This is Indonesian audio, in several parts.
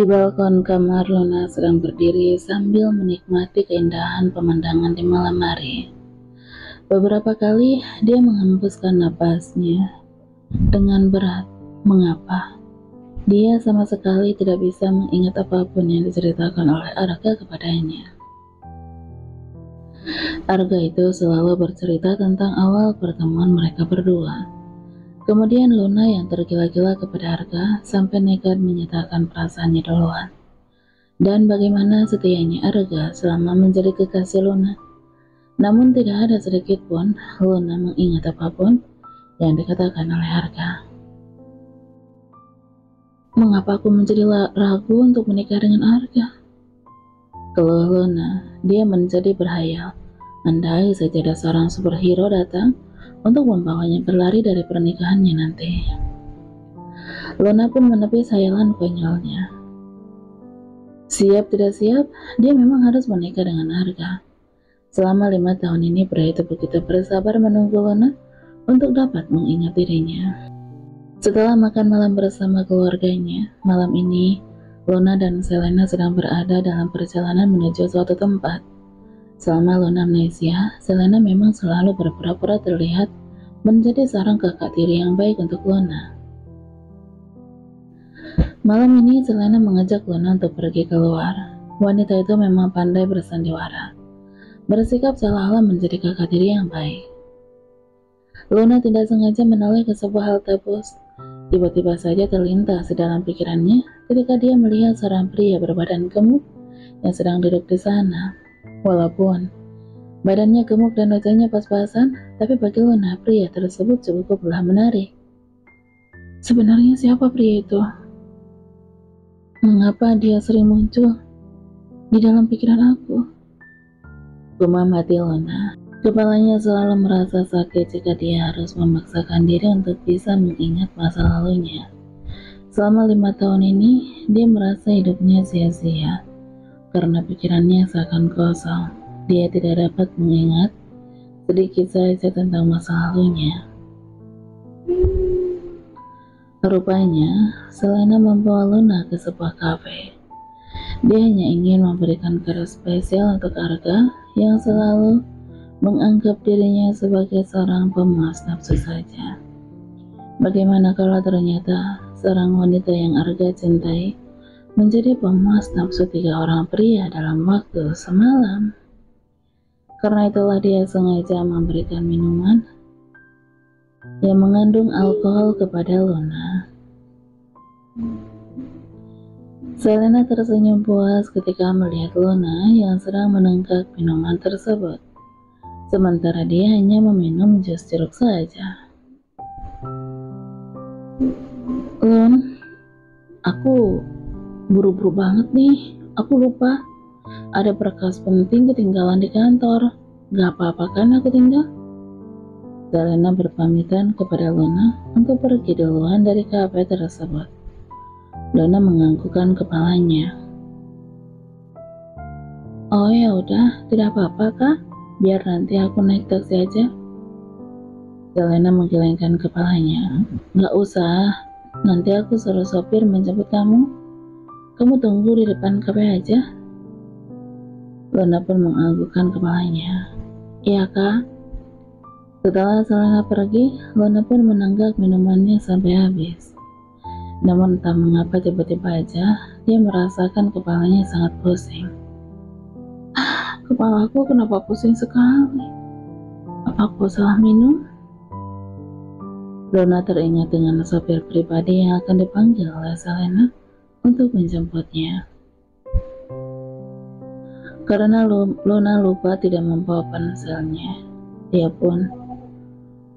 Di balkon kamar, Luna sedang berdiri sambil menikmati keindahan pemandangan di malam hari. Beberapa kali dia menghembuskan napasnya dengan berat. Mengapa? Dia sama sekali tidak bisa mengingat apapun yang diceritakan oleh Arga kepadanya. Arga itu selalu bercerita tentang awal pertemuan mereka berdua. Kemudian Luna yang tergila-gila kepada Arga sampai nekat menyatakan perasaannya duluan. Dan bagaimana setianya Arga selama menjadi kekasih Luna. Namun tidak ada sedikit pun Luna mengingat apapun yang dikatakan oleh Arga. Mengapa aku menjadi ragu untuk menikah dengan Arga? Keluh Luna. Dia menjadi berhayal. Andai saja ada seorang superhero datang untuk membawanya berlari dari pernikahannya nanti. Luna pun menepis hayalan konyolnya. Siap tidak siap, dia memang harus menikah dengan Arga. Selama 5 tahun ini pria itu begitu bersabar menunggu Luna untuk dapat mengingat dirinya. Setelah makan malam bersama keluarganya, malam ini Luna dan Selena sedang berada dalam perjalanan menuju suatu tempat. Selama Luna amnesia, Selena memang selalu berpura-pura terlihat menjadi seorang kakak tiri yang baik untuk Luna. Malam ini Selena mengajak Luna untuk pergi keluar. Wanita itu memang pandai bersandiwara, bersikap seolah-olah menjadi kakak tiri yang baik. Luna tidak sengaja menoleh ke sebuah halte bus. Tiba-tiba saja terlintas di dalam pikirannya ketika dia melihat seorang pria berbadan gemuk yang sedang duduk di sana. Walaupun badannya gemuk dan wajahnya pas-pasan, tapi bagi Luna pria tersebut cukuplah menarik. Sebenarnya siapa pria itu? Mengapa dia sering muncul di dalam pikiran aku? Gumam hati Luna. Kepalanya selalu merasa sakit jika dia harus memaksakan diri untuk bisa mengingat masa lalunya. Selama 5 tahun ini, dia merasa hidupnya sia-sia karena pikirannya seakan kosong. Dia tidak dapat mengingat sedikit saja tentang masa lalunya. Rupanya, Selena membawa Luna ke sebuah kafe. Dia hanya ingin memberikan kado spesial untuk Arga yang selalu menganggap dirinya sebagai seorang pemuas nafsu saja. Bagaimana kalau ternyata seorang wanita yang Arga cintai menjadi pemuas nafsu 3 orang pria dalam waktu semalam? Karena itulah dia sengaja memberikan minuman yang mengandung alkohol kepada Luna. Selena tersenyum puas ketika melihat Luna yang sedang menenggak minuman tersebut. Sementara dia hanya meminum jus jeruk saja. Lun, aku buru-buru banget nih. Aku lupa. Ada berkas penting ketinggalan di kantor. Gak apa-apa kan aku tinggal? Selena berpamitan kepada Luna untuk pergi duluan dari kafe tersebut. Luna menganggukkan kepalanya. Oh ya udah, tidak apa-apa kak. Biar nanti aku naik taksi aja. Selena menggelengkan kepalanya. Gak usah, nanti aku suruh sopir menjemput kamu. Kamu tunggu di depan kafe aja. Luna pun menganggukkan kepalanya. Iya kak. Setelah Selena pergi, Luna pun menenggak minumannya sampai habis. Namun entah mengapa tiba-tiba aja dia merasakan kepalanya sangat pusing. Kepalaku kenapa pusing sekali? Apa aku salah minum? Luna teringat dengan sopir pribadi yang akan dipanggil oleh Selena untuk menjemputnya. Karena Luna lupa tidak membawa ponselnya, dia pun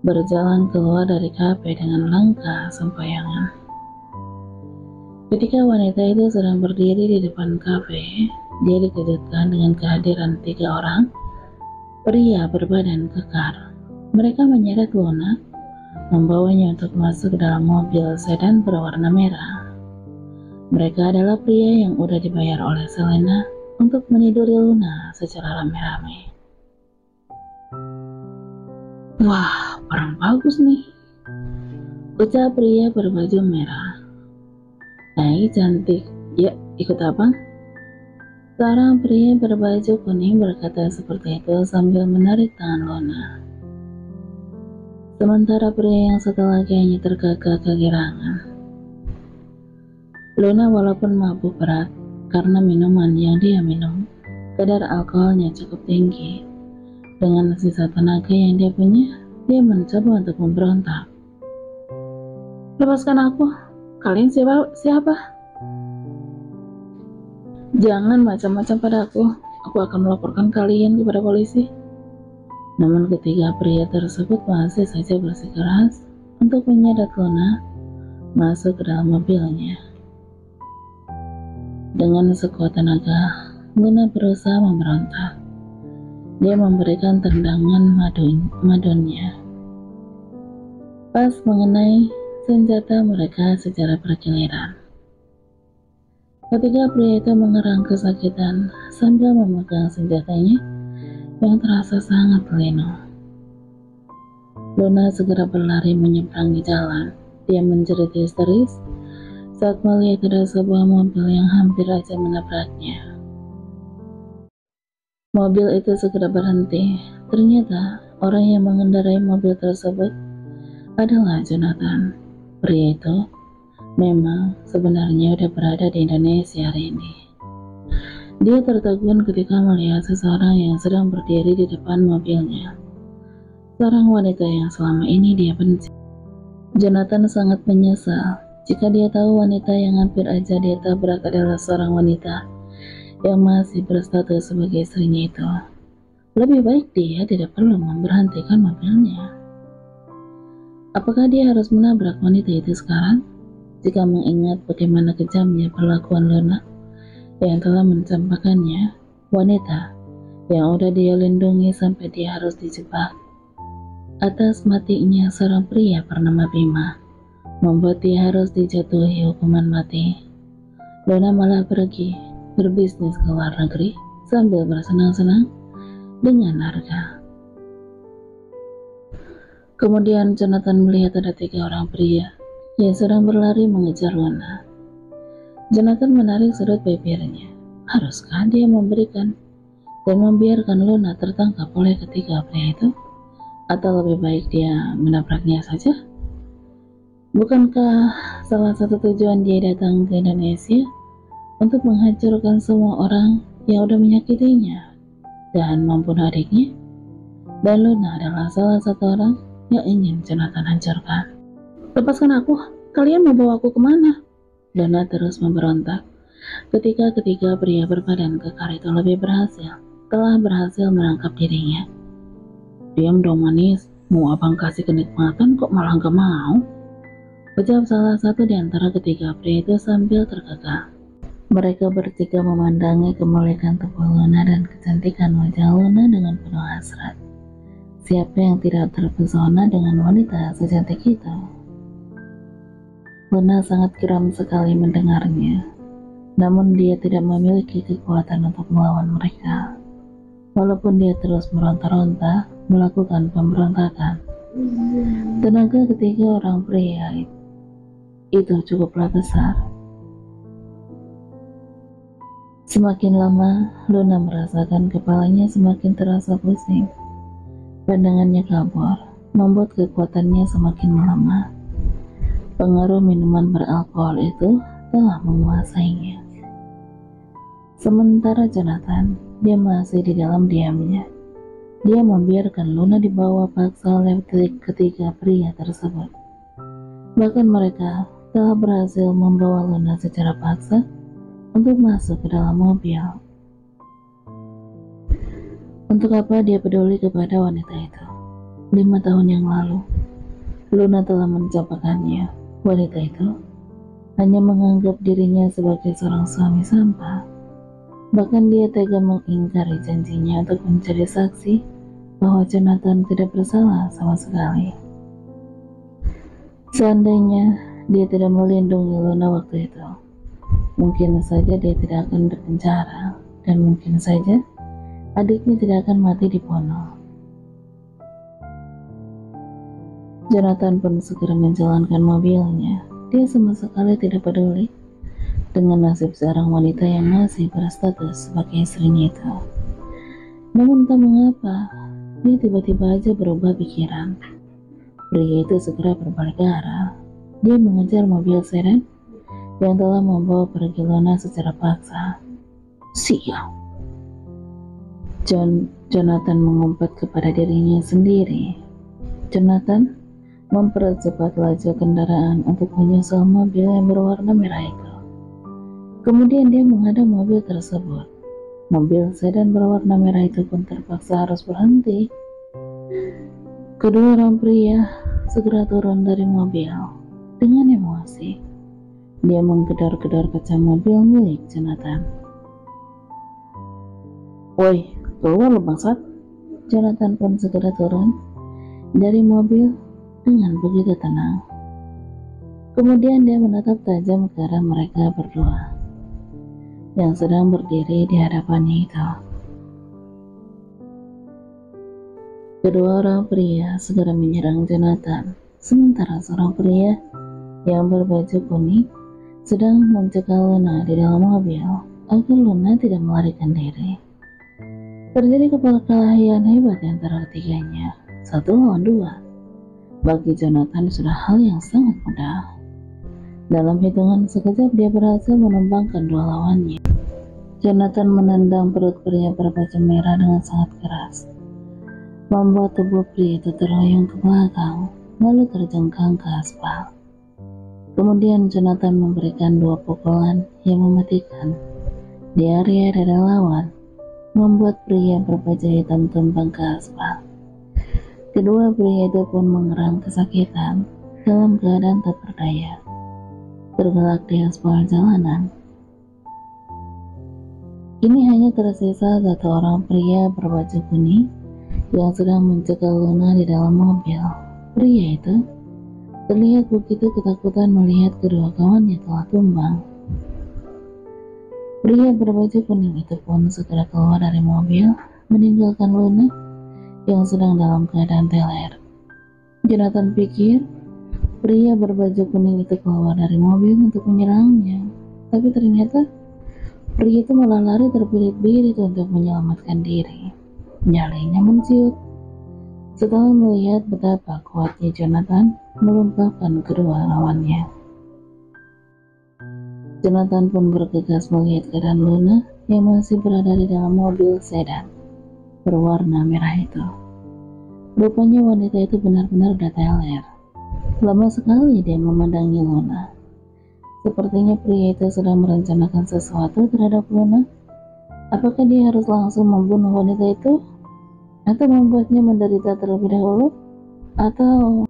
berjalan keluar dari kafe dengan langkah sempoyongan. Ketika wanita itu sedang berdiri di depan kafe, dia dikejutkan dengan kehadiran 3 orang pria berbadan kekar. Mereka menyeret Luna, membawanya untuk masuk ke dalam mobil sedan berwarna merah. Mereka adalah pria yang udah dibayar oleh Selena untuk meniduri Luna secara rame-rame. Wah, orang bagus nih, ucap pria berbaju merah. Cantik. Ya, Ikut apa? Seorang pria berbaju kuning berkata seperti itu sambil menarik tangan Luna. Sementara pria yang satu lagi hanya terkekeh kegirangan. Luna walaupun mabuk berat karena minuman yang dia minum, kadar alkoholnya cukup tinggi. Dengan sisa tenaga yang dia punya, dia mencoba untuk memberontak. Lepaskan aku, kalian siapa? Jangan macam-macam padaku, aku akan melaporkan kalian kepada polisi. Namun ketiga pria tersebut masih saja bersikeras untuk menyedot Luna masuk ke dalam mobilnya. Dengan sekuat tenaga, Luna berusaha memberontak. Dia memberikan tendangan madonnya. Pas mengenai senjata mereka secara bergiliran. Ketiga pria itu mengerang kesakitan sambil memegang senjatanya yang terasa sangat linu. Luna segera berlari menyeberangi jalan. Dia menjerit histeris saat melihat ada sebuah mobil yang hampir aja menabraknya. Mobil itu segera berhenti. Ternyata orang yang mengendarai mobil tersebut adalah Jonathan. Pria itu memang sebenarnya udah berada di Indonesia hari ini. Dia tertegun ketika melihat seseorang yang sedang berdiri di depan mobilnya. Seorang wanita yang selama ini dia benci. Jonathan sangat menyesal jika dia tahu wanita yang hampir aja dia tabrak adalah seorang wanita yang masih berstatus sebagai istrinya itu. Lebih baik dia tidak perlu memberhentikan mobilnya. Apakah dia harus menabrak wanita itu sekarang? Jika mengingat bagaimana kejamnya perlakuan Luna yang telah mencampakkannya, wanita yang udah dia lindungi sampai dia harus dijebak atas matinya seorang pria bernama Bima, membuat dia harus dijatuhi hukuman mati. Luna malah pergi berbisnis ke luar negeri sambil bersenang-senang dengan harga. Kemudian Jonathan melihat ada 3 orang pria yang sedang berlari mengejar Luna. Jonathan menarik sudut bibirnya. Haruskah dia memberikan dan membiarkan Luna tertangkap oleh ketiga pria itu? Atau lebih baik dia menabraknya saja? Bukankah salah satu tujuan dia datang ke Indonesia untuk menghancurkan semua orang yang udah menyakitinya dan membunuh adiknya? Dan Luna adalah salah satu orang yang ingin Jonathan hancurkan. Lepaskan aku, kalian mau bawa aku kemana? Luna terus memberontak ketika ketiga pria berbadan kekar itu telah berhasil menangkap dirinya. Diam dong manis, mau abang kasih kenikmatan kok malah gak mau? Ucap salah satu di antara ketiga pria itu sambil terkekeh. Mereka bertiga memandangi kemolekan tubuh Luna dan kecantikan wajah Luna dengan penuh hasrat. Siapa yang tidak terpesona dengan wanita secantik itu? Luna sangat geram sekali mendengarnya, namun dia tidak memiliki kekuatan untuk melawan mereka. Walaupun dia terus meronta-ronta melakukan pemberontakan, tenaga ketiga orang pria itu cukuplah besar. Semakin lama, Luna merasakan kepalanya semakin terasa pusing. Pandangannya kabur, membuat kekuatannya semakin melemah. Pengaruh minuman beralkohol itu telah menguasainya. Sementara Jonathan, dia masih di dalam diamnya. Dia membiarkan Luna dibawa paksa oleh ketiga pria tersebut. Bahkan mereka telah berhasil membawa Luna secara paksa untuk masuk ke dalam mobil. Untuk apa dia peduli kepada wanita itu? 5 tahun yang lalu, Luna telah mencampakkannya. Wanita itu hanya menganggap dirinya sebagai seorang suami sampah. Bahkan dia tega mengingkari janjinya untuk mencari saksi bahwa Jonathan tidak bersalah sama sekali. Seandainya dia tidak melindungi Luna waktu itu, mungkin saja dia tidak akan berpenjara, dan mungkin saja adiknya tidak akan mati dibunuh. Jonathan pun segera menjalankan mobilnya. Dia sama sekali tidak peduli dengan nasib seorang wanita yang masih berstatus sebagai istrinya itu. Namun entah mengapa, dia tiba-tiba aja berubah pikiran. Pria itu segera berbalik arah. Dia mengejar mobil sedan yang telah membawa pergi Luna secara paksa. Sial! Jonathan mengumpat kepada dirinya sendiri. Jonathan mempercepat laju kendaraan untuk menyusul mobil yang berwarna merah itu. Kemudian dia menghadang mobil tersebut. Mobil sedan berwarna merah itu pun terpaksa harus berhenti. Kedua orang pria segera turun dari mobil. Dengan emosi, dia menggedor-gedor kaca mobil milik Jonathan. "Woi, keluar lo bangsat!" Jonathan pun segera turun dari mobil dengan begitu tenang. Kemudian dia menatap tajam ke arah mereka berdua yang sedang berdiri di hadapannya itu. Kedua orang pria segera menyerang Jonathan, sementara seorang pria yang berbaju kuning sedang mencegah Luna di dalam mobil agar Luna tidak melarikan diri. Terjadi kelahian hebat antara ketiganya, 1 lawan 2. Bagi Jonathan sudah hal yang sangat mudah. Dalam hitungan sekejap dia berhasil menumbangkan 2 lawannya. Jonathan menendang perut pria berbaju merah dengan sangat keras, membuat tubuh pria itu terhuyung ke belakang, lalu terjengkang ke aspal. Kemudian Jonathan memberikan 2 pukulan yang mematikan di area dada lawan, membuat pria berbaju hitam tumbang ke aspal. Kedua pria itu pun mengeram kesakitan dalam keadaan tak berdaya, tergelak di aspal jalanan. Kini hanya tersisa 1 orang pria berbaju kuning yang sedang mencegah Luna di dalam mobil. Pria itu terlihat begitu ketakutan melihat kedua kawannya telah tumbang. Pria berbaju kuning itu pun segera keluar dari mobil, meninggalkan Luna yang sedang dalam keadaan teler. Jonathan pikir pria berbaju kuning itu keluar dari mobil untuk menyerangnya, tapi ternyata pria itu malah lari terbirit-birit untuk menyelamatkan diri. Nyalinya menciut setelah melihat betapa kuatnya Jonathan melumpahkan kedua lawannya. Jonathan pun bergegas melihat keadaan Luna yang masih berada di dalam mobil sedan berwarna merah itu. Rupanya wanita itu benar-benar udah teler. Lama sekali dia memandangi Luna. Sepertinya pria itu sedang merencanakan sesuatu terhadap Luna. Apakah dia harus langsung membunuh wanita itu? Atau membuatnya menderita terlebih dahulu? Atau